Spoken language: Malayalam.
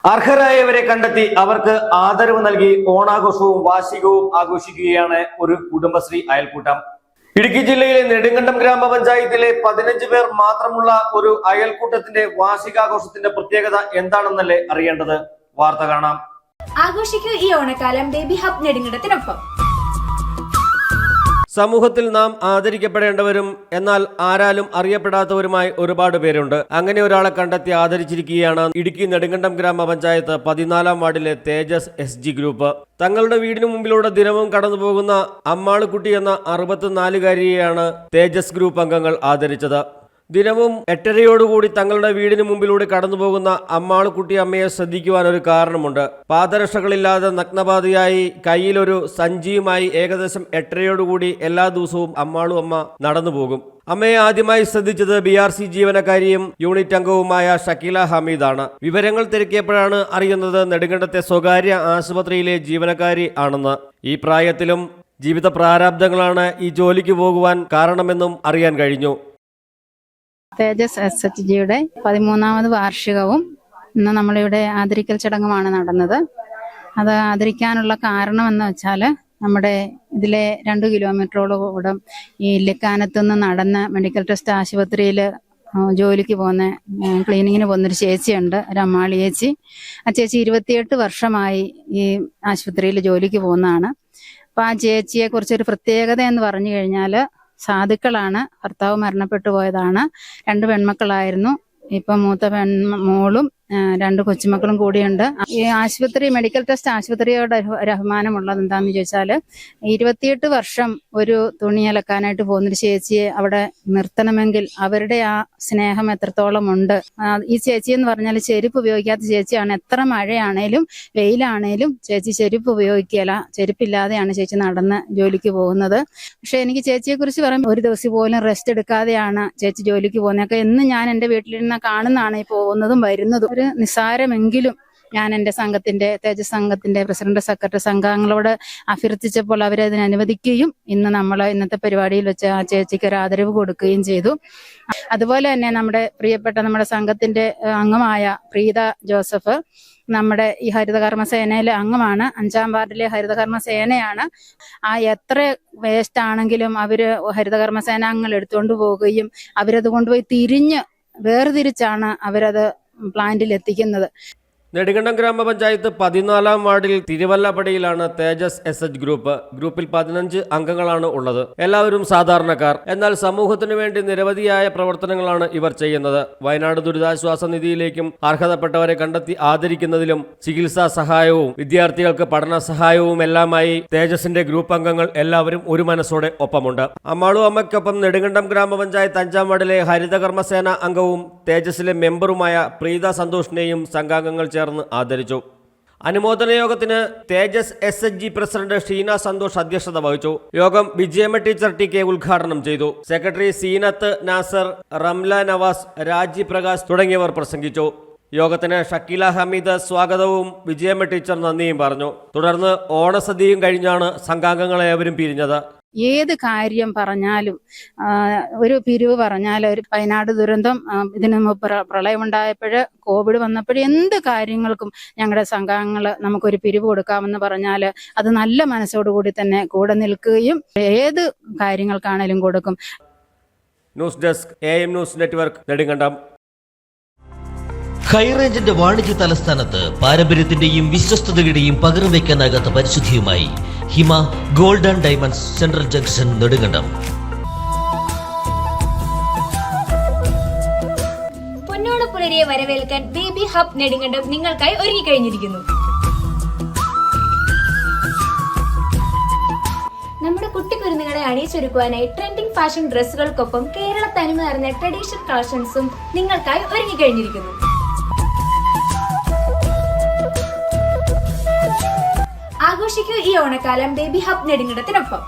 അർഹരായവരെ കണ്ടെത്തി അവർക്ക് ആദരവ് നൽകി ഓണാഘോഷവും വാർഷികവും ആഘോഷിക്കുകയാണ് ഒരു കുടുംബശ്രീ അയൽക്കൂട്ടം. ഇടുക്കി ജില്ലയിലെ നെടുങ്കണ്ടം ഗ്രാമപഞ്ചായത്തിലെ 15 പേർ മാത്രമുള്ള ഒരു അയൽക്കൂട്ടത്തിന്റെ വാർഷികാഘോഷത്തിന്റെ പ്രത്യേകത എന്താണെന്നല്ലേ അറിയേണ്ടത്? വാർത്ത കാണാം. ആഘോഷിക്കൂ ഈ ഓണക്കാലം ബേബി ഹബ് നെടുങ്കണ്ടത്തിനൊപ്പം. സമൂഹത്തിൽ നാം ആദരിക്കപ്പെടേണ്ടവരും എന്നാൽ ആരാലും അറിയപ്പെടാത്തവരുമായി ഒരുപാട് പേരുണ്ട്. അങ്ങനെ ഒരാളെ കണ്ടെത്തി ആദരിച്ചിരിക്കുകയാണ് ഇടുക്കി നെടുങ്കണ്ടം ഗ്രാമപഞ്ചായത്ത് 14-ാം വാർഡിലെ തേജസ് SG ഗ്രൂപ്പ്. തങ്ങളുടെ വീടിനു മുമ്പിലൂടെ ദിനവും കടന്നുപോകുന്ന അമ്മാളുകുട്ടി എന്ന 64-കാരിയെയാണ് തേജസ് ഗ്രൂപ്പ് അംഗങ്ങൾ ആദരിച്ചത്. ദിനവും 8:30യോടുകൂടി തങ്ങളുടെ വീടിന് മുമ്പിലൂടെ കടന്നുപോകുന്ന അമ്മാളുകുട്ടി അമ്മയെ ശ്രദ്ധിക്കുവാൻ ഒരു കാരണമുണ്ട്. പാദരക്ഷകളില്ലാതെ നഗ്നപാതയായി കയ്യിലൊരു സഞ്ചിയുമായി ഏകദേശം 8:30യോടുകൂടി എല്ലാ ദിവസവും അമ്മാളു അമ്മ നടന്നുപോകും. അമ്മയെ ആദ്യമായി ശ്രദ്ധിച്ചത് BRC ജീവനക്കാരിയും യൂണിറ്റ് അംഗവുമായ ഷക്കീല ഹമീദാണ്. വിവരങ്ങൾ തിരക്കിയപ്പോഴാണ് അറിയുന്നത് നെടുങ്കണ്ടത്തെ സ്വകാര്യ ആശുപത്രിയിലെ ജീവനക്കാരി ആണെന്ന്. ഈ പ്രായത്തിലും ജീവിത പ്രാരാബ്ദങ്ങളാണ് ഈ ജോലിക്ക് പോകുവാൻ കാരണമെന്നും അറിയാൻ കഴിഞ്ഞു. തേജസ് SHGയുടെ 13ാമത് വാർഷികവും ഇന്ന് നമ്മളിവിടെ ആദരിക്കൽ ചടങ്ങുമാണ് നടന്നത്. അത് ആദരിക്കാനുള്ള കാരണം എന്ന് വെച്ചാൽ നമ്മുടെ ഇതിലെ 2 കിലോമീറ്ററോളം ഈ ഇല്ലിക്കാനത്ത് നിന്ന് നടന്ന് മെഡിക്കൽ ട്രസ്റ്റ് ആശുപത്രിയിൽ ജോലിക്ക് പോകുന്ന ക്ലീനിങ്ങിന് പോകുന്നൊരു ചേച്ചിയുണ്ട്, ഒരു അമ്മാളി ചേച്ചി. ആ ചേച്ചി 28 വർഷമായി ഈ ആശുപത്രിയിൽ ജോലിക്ക് പോകുന്നതാണ്. അപ്പം ആ ചേച്ചിയെ കുറിച്ചൊരു പ്രത്യേകത എന്ന് പറഞ്ഞു കഴിഞ്ഞാൽ സാധുക്കളാണ്. ഭർത്താവ് മരണപ്പെട്ടു പോയതാണ്. 2 പെൺമക്കളായിരുന്നു. ഇപ്പം മൂത്ത മോളും 2 കൊച്ചുമക്കളും കൂടിയുണ്ട്. ഈ ആശുപത്രി മെഡിക്കൽ ട്രസ്റ്റ് ആശുപത്രിയോട് ഒരു അഭിമാനമുള്ളത് എന്താണെന്ന് ചോദിച്ചാൽ 28 വർഷം ഒരു തുണി അലക്കാനായിട്ട് പോകുന്നൊരു ചേച്ചിയെ അവിടെ നിർത്തണമെങ്കിൽ അവരുടെ ആ സ്നേഹം എത്രത്തോളം ഉണ്ട്. ഈ ചേച്ചി എന്ന് പറഞ്ഞാൽ ചെരുപ്പ് ഉപയോഗിക്കാത്ത ചേച്ചിയാണ്. എത്ര മഴയാണേലും വെയിലാണേലും ചേച്ചി ചെരുപ്പ് ഉപയോഗിക്കുകയില്ല. ചെരുപ്പില്ലാതെയാണ് ചേച്ചി നടന്ന് ജോലിക്ക് പോകുന്നത്. പക്ഷെ എനിക്ക് ചേച്ചിയെ കുറിച്ച് പറയുമ്പോൾ ഒരു ദിവസം പോലും റെസ്റ്റ് എടുക്കാതെയാണ് ചേച്ചി ജോലിക്ക് പോകുന്നതൊക്കെ എന്നും ഞാൻ എൻ്റെ വീട്ടിലിരുന്ന് കാണുന്നതാണ്. ഈ പോകുന്നതും വരുന്നതും ഒരു നിസ്സാരമെങ്കിലും ഞാൻ എൻ്റെ സംഘത്തിന്റെ തേജസ് സംഘത്തിന്റെ പ്രസിഡന്റ് സെക്രട്ടറി സംഘങ്ങളോട് അഭ്യർത്ഥിച്ചപ്പോൾ അവരതിന് അനുവദിക്കുകയും ഇന്നത്തെ പരിപാടിയിൽ വെച്ച് ആ ചേച്ചിക്ക് ഒരു ആദരവ് കൊടുക്കുകയും ചെയ്തു. അതുപോലെ തന്നെ നമ്മുടെ സംഘത്തിന്റെ അംഗമായ പ്രീത ജോസഫ് നമ്മുടെ ഈ ഹരിതകർമ്മസേനയിലെ അംഗമാണ്. 5-ാം വാർഡിലെ ഹരിതകർമ്മസേനയാണ്. ആ എത്ര വേസ്റ്റ് ആണെങ്കിലും അവര് ഹരിതകർമ്മസേന അംഗങ്ങൾ എടുത്തുകൊണ്ട് പോവുകയും അവരത് കൊണ്ടുപോയി വേർതിരിച്ചാണ് അവരത് പ്ലാന്റിൽ എത്തിക്കുന്നത്. നെടുങ്കണ്ടം ഗ്രാമപഞ്ചായത്ത് 14-ാം വാർഡിൽ തിരുവല്ലപ്പടിയിലാണ് തേജസ് SH ഗ്രൂപ്പിൽ 15 അംഗങ്ങളാണ് ഉള്ളത്. എല്ലാവരും സാധാരണക്കാർ. എന്നാൽ സമൂഹത്തിനു വേണ്ടി നിരവധിയായ പ്രവർത്തനങ്ങളാണ് ഇവർ ചെയ്യുന്നത്. വയനാട് ദുരിതാശ്വാസ നിധിയിലേക്കും അർഹതപ്പെട്ടവരെ കണ്ടെത്തി ആദരിക്കുന്നതിലും ചികിത്സാ സഹായവും വിദ്യാർത്ഥികൾക്ക് പഠന സഹായവും എല്ലാമായി തേജസിന്റെ ഗ്രൂപ്പ് അംഗങ്ങൾ എല്ലാവരും ഒരു മനസ്സോടെ ഒപ്പമുണ്ട്. അമ്മാളു അമ്മയ്ക്കൊപ്പം നെടുങ്കണ്ടം ഗ്രാമപഞ്ചായത്ത് 5-ാം വാർഡിലെ ഹരിതകർമ്മസേന അംഗവും തേജസിലെ മെമ്പറുമായ പ്രീത സന്തോഷിനെയും സംഘാംഗങ്ങൾ ആദരിച്ചു. അനുമോദന യോഗത്തിന് തേജസ് SHG പ്രസിഡന്റ് ഷീന സന്തോഷ് അധ്യക്ഷത വഹിച്ചു. യോഗം വിജയമ്മ ടീച്ചർ TK ഉദ്ഘാടനം ചെയ്തു. സെക്രട്ടറി സീനത്ത് നാസർ, റംല നവാസ്, രാജി പ്രകാശ് തുടങ്ങിയവർ പ്രസംഗിച്ചു. യോഗത്തിന് ഷക്കീല ഹമീദ് സ്വാഗതവും വിജയമ്മ ടീച്ചർ നന്ദിയും പറഞ്ഞു. തുടർന്ന് ഓണസദ്യയും കഴിഞ്ഞാണ് സംഘാംഗങ്ങളേവരും പിരിഞ്ഞത്. ഏത് കാര്യം പറഞ്ഞാലും ഒരു പിരിവ് പറഞ്ഞാൽ ഒരു വയനാട് ദുരന്തം, ഇതിനു മുമ്പ് പ്രളയം ഉണ്ടായപ്പോഴ്, കോവിഡ് വന്നപ്പോഴും എന്ത് കാര്യങ്ങൾക്കും ഞങ്ങളുടെ സംഘാംഗങ്ങൾ നമുക്കൊരു പിരിവ് കൊടുക്കാമെന്ന് പറഞ്ഞാൽ അത് നല്ല മനസ്സോടുകൂടി തന്നെ കൂടെ നിൽക്കുകയും ഏത് കാര്യങ്ങൾക്കാണേലും കൊടുക്കും. News desk AM news network Nedumkandam. ഹൈറേഞ്ചിന്റെ വാണിജ്യ തലസ്ഥാനത്ത് പാരമ്പര്യത്തിന്റെയും വിശ്വസ്തതയുടെയും പകരം വയ്ക്കാനാകാത്ത പരിശുദ്ധിയുമായി Hima gold and diamonds, central junction, Nedumkandam. പൊന്നോണപ്പുലരിയെ വരവേൽക്കാൻ ബേബി ഹബ് നെടുങ്കണ്ടം നിങ്ങൾക്കായി ഒരുങ്ങിക്കഴിഞ്ഞിരിക്കുന്നു. നമ്മുടെ കുട്ടിക്കുരുന്നുകളെ അണിയിച്ചൊരുക്കുവാനായി ട്രെൻഡിംഗ് ഫാഷൻ ഡ്രസ്സുകൾക്കൊപ്പം കേരള തനിമ നിറഞ്ഞ ട്രഡീഷണൽ കളക്ഷൻസും നിങ്ങൾക്കായി ഒരുങ്ങിക്കഴിഞ്ഞിരിക്കുന്നു. ആഘോഷിക്കൂ ഈ ഓണക്കാലം ബേബി ഹബ് നെടുങ്കണ്ടത്തിനൊപ്പം.